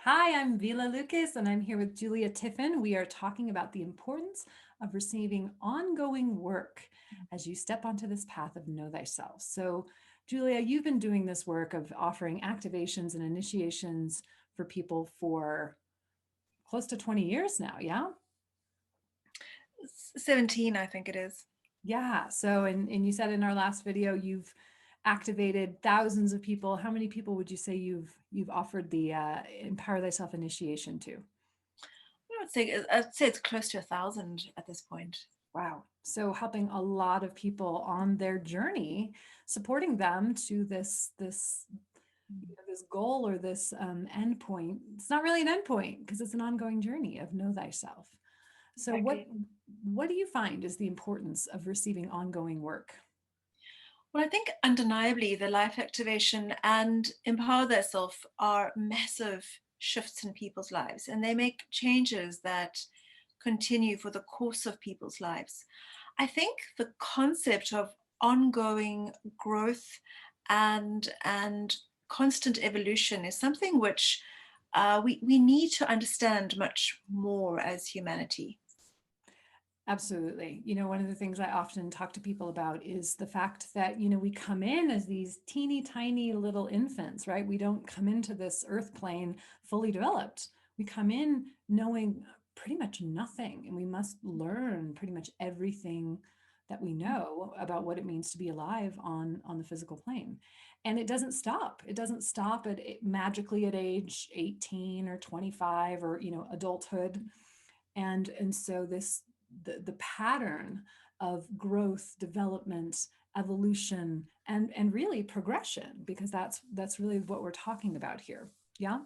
Hi, I'm Vila Lucas, and I'm here with Julia Tiffin. We are talking about the importance of receiving ongoing work as you step onto this path of know thyself. So, Julia, you've been doing this work of offering activations and initiations for people for close to 20 years now, yeah? 17, I think it is. Yeah. So, and you said in our last video, you've activated thousands of people. How many people would you say you've offered the Empower Thyself initiation to? I'd say it's close to 1,000 at this point. Wow. So helping a lot of people on their journey, supporting them to this goal or this end point. It's not really an end point because it's an ongoing journey of know thyself. So Exactly. what do you find is the importance of receiving ongoing work? Well, I think undeniably the life activation and empower thyself are massive shifts in people's lives, and they make changes that continue for the course of people's lives. I think the concept of ongoing growth and constant evolution is something which we need to understand much more as humanity. Absolutely. One of the things I often talk to people about is the fact that, we come in as these teeny tiny little infants, right? We don't come into this earth plane fully developed. We come in knowing pretty much nothing, and we must learn pretty much everything that we know about what it means to be alive on the physical plane. And it doesn't stop. It doesn't stop magically at age 18 or 25 or, adulthood. And so the pattern of growth, development, evolution, and really progression, because that's really what we're talking about here. Yeah.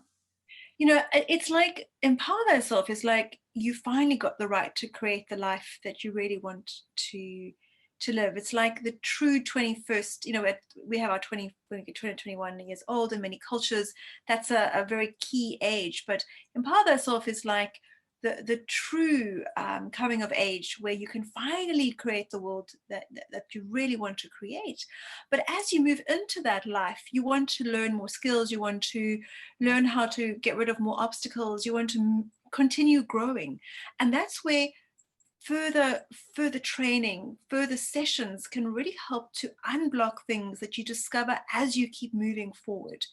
It's like empower thyself is like you finally got the right to create the life that you really want to live. It's like the true 21st, we have our 20, when we get 20, 21 years old in many cultures, that's a very key age. But empower thyself is like the true coming of age where you can finally create the world that you really want to create. But as you move into that life, you want to learn more skills, you want to learn how to get rid of more obstacles, you want to continue growing. And that's where further further training, further sessions can really help to unblock things that you discover as you keep moving forward.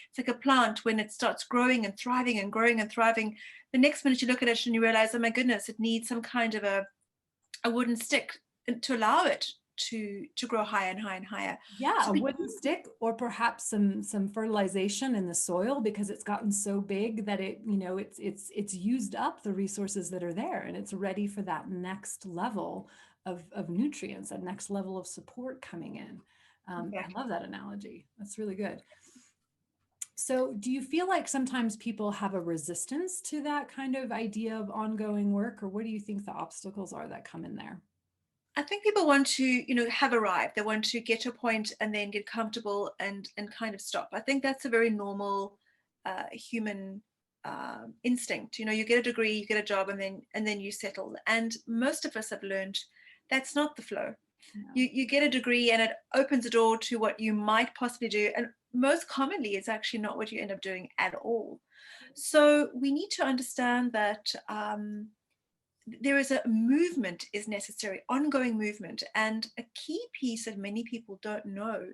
It's like a plant. When it starts growing and thriving and growing and thriving, the next minute you look at it and you realize, oh my goodness, it needs some kind of a wooden stick to allow it to grow higher and higher and higher. Yeah, So a we wooden stick, or perhaps some fertilization in the soil because it's gotten so big that it's used up the resources that are there, and it's ready for that next level of nutrients, that next level of support coming in. I exactly. love that analogy. That's really good. So, do you feel like sometimes people have a resistance to that kind of idea of ongoing work, or what do you think the obstacles are that come in there? I think people want to, have arrived. They want to get to a point and then get comfortable and kind of stop. I think that's a very normal human instinct. You get a degree, you get a job, and then you settle. And most of us have learned that's not the flow. Yeah. You get a degree and it opens a door to what you might possibly do, and most commonly, it's actually not what you end up doing at all. So we need to understand that. There is a movement is necessary, ongoing movement. And a key piece that many people don't know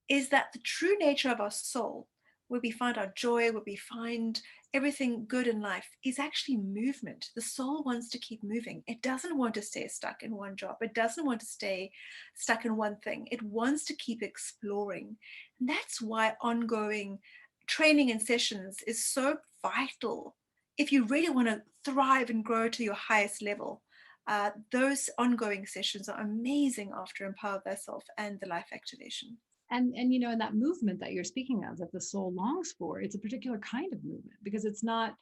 is that the true nature of our soul, where we find our joy, where we find everything good in life, is actually movement. The soul wants to keep moving. It doesn't want to stay stuck in one job. It doesn't want to stay stuck in one thing. It wants to keep exploring. And that's why ongoing training and sessions is so vital if you really want to thrive and grow to your highest level. Those ongoing sessions are amazing after Empower Thyself and the life activation. And in that movement that you're speaking of, that the soul longs for, it's a particular kind of movement, because it's not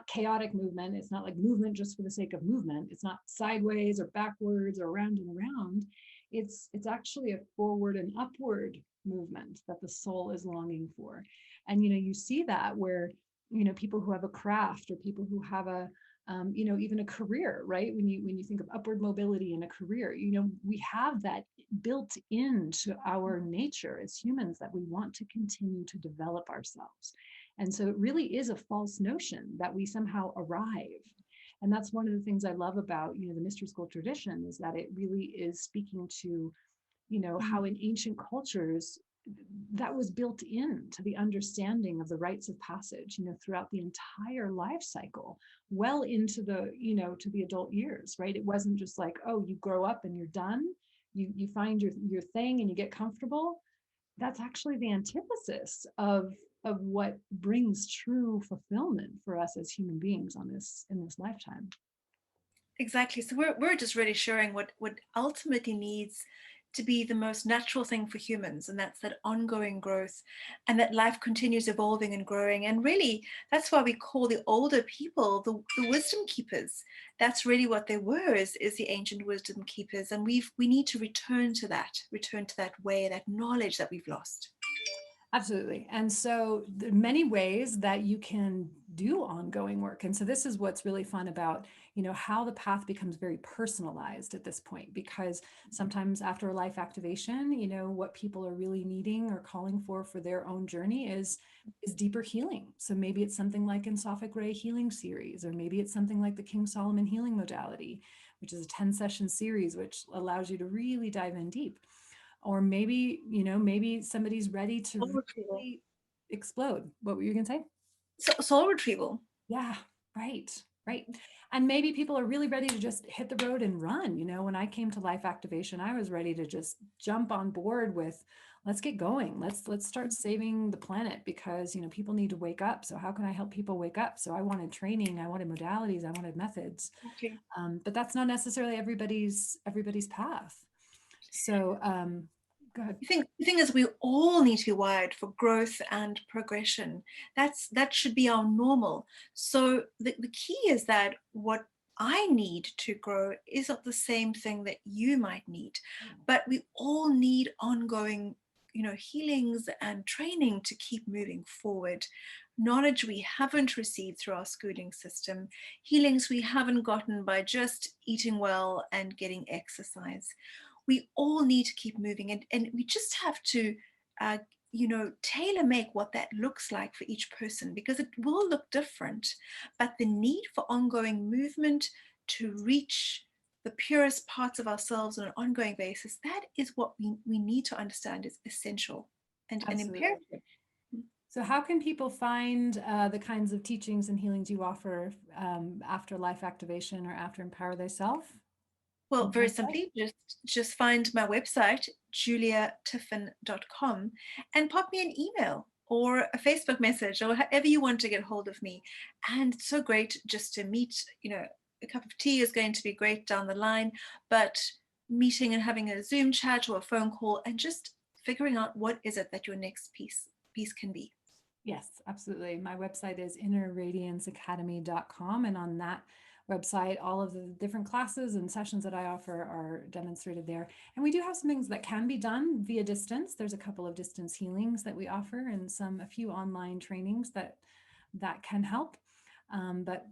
chaotic movement. It's not like movement just for the sake of movement. It's not sideways or backwards or around and around. It's actually a forward and upward movement that the soul is longing for. And you see that where people who have a craft, or people who have even a career, right? When you think of upward mobility in a career, we have that built into our nature as humans, that we want to continue to develop ourselves. And so it really is a false notion that we somehow arrive. And that's one of the things I love about, the mystery school tradition, is that it really is speaking to, how Mm. in ancient cultures that was built into the understanding of the rites of passage, throughout the entire life cycle, well into the, to the adult years, right? It wasn't just like, oh, you grow up and you're done. You find your thing and you get comfortable. That's actually the antithesis of what brings true fulfillment for us as human beings on this in this lifetime. Exactly. So we're just really showing what ultimately needs to be the most natural thing for humans, and that's that ongoing growth, and that life continues evolving and growing. And really, that's why we call the older people the wisdom keepers. That's really what they were, is the ancient wisdom keepers. And we need to return to that way, that knowledge that we've lost. Absolutely. And so there are many ways that you can do ongoing work. And so this is what's really fun about, how the path becomes very personalized at this point, because sometimes after a life activation, what people are really needing or calling for their own journey is deeper healing. So maybe it's something like an Sophic Ray healing series, or maybe it's something like the King Solomon healing modality, which is a 10-session series, which allows you to really dive in deep. Or maybe, maybe somebody's ready to Soul retrieval. really explode. What were you going to say? Soul retrieval. Yeah, right, right. And maybe people are really ready to just hit the road and run. When I came to life activation, I was ready to just jump on board with, let's get going. Let's start saving the planet, because, people need to wake up. So how can I help people wake up? So I wanted training, I wanted modalities, I wanted methods. Okay. But that's not necessarily everybody's path. So go ahead. The thing is, we all need to be wired for growth and progression. That should be our normal. So the key is that what I need to grow is not the same thing that you might need, but we all need ongoing, healings and training to keep moving forward. Knowledge we haven't received through our schooling system, healings we haven't gotten by just eating well and getting exercise. We all need to keep moving, and we just have to uh, tailor make what that looks like for each person, because it will look different. But the need for ongoing movement to reach the purest parts of ourselves on an ongoing basis, that is what we need to understand is essential and Absolutely. imperative. So how can people find the kinds of teachings and healings you offer after life activation or after Empower Thyself? Well, On the very website? simply, just find my website, juliatiffin.com, and pop me an email or a Facebook message, or however you want to get hold of me. And it's so great just to meet. A cup of tea is going to be great down the line, but meeting and having a Zoom chat or a phone call and just figuring out what is it that your next piece can be. Yes, absolutely. My website is innerradianceacademy.com. And on that website, all of the different classes and sessions that I offer are demonstrated there. And we do have some things that can be done via distance. There's a couple of distance healings that we offer, and a few online trainings that can help. But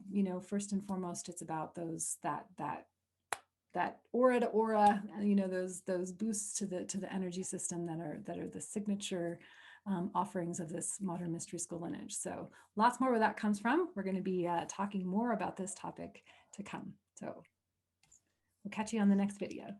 first and foremost, it's about those that aura to aura, those boosts to the energy system that are the signature offerings of this modern mystery school lineage. So lots more where that comes from. We're going to be talking more about this topic to come. So we'll catch you on the next video.